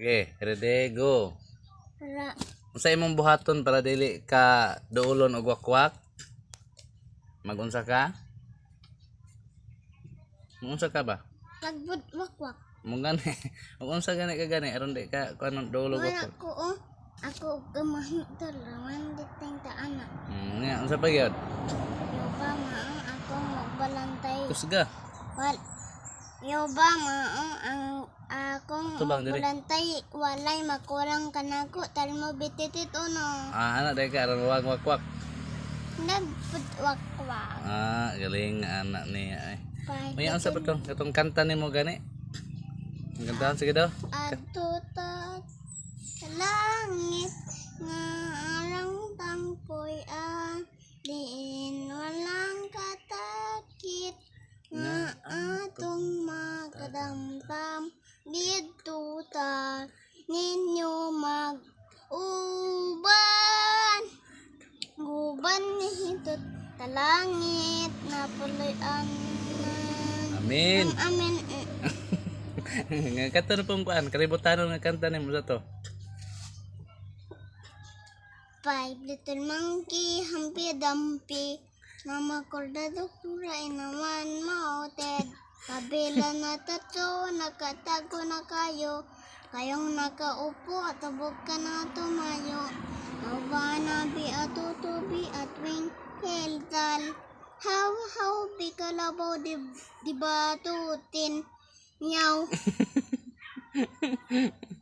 Okay, ready, go. Ra. Unsa imong buhaton para dili ka duolon og wakwak? Magunsa ka? Magunsa ka ba? Nagbud wakwak. Mong gani. Magunsa gani ka gani aron di ka kuno duolon og Wala wakwak. ko oh. Ako gamahin to raman diteng ta anak. Nya unsa pa gyud? Yoba maang ako magbalantay. Kusga. Wal. Yoba maang ang akong Tubang diri. magbalantay walay makurang kanako tal mo bititit uno. Anak dai ka aron wag wakwak. Nagbud wakwak. Galing nga anak niya ay. Pwede May unsa pa to? Katong kanta nimo gani? Ang kantahan sige daw. Atutat sa langit nga arang tampoy diin walang katakit nga atong makadamtam didto ta ninyo mag-uban guban hitot talangit na puloy-an Amin. amin. Nga kanta na pong kuan, kalibutan nga kanta nimo sa to. 5 little monkey, Humpy Dumpy. Mama Cordado Kura naman mauted. Kabila na tatlo, nakatago na kayo. Kayong nakaupo at abog ka na tumayo. Nawanabi at tutubi at wing heldal. How bikalabaw di batutin. Nyaw.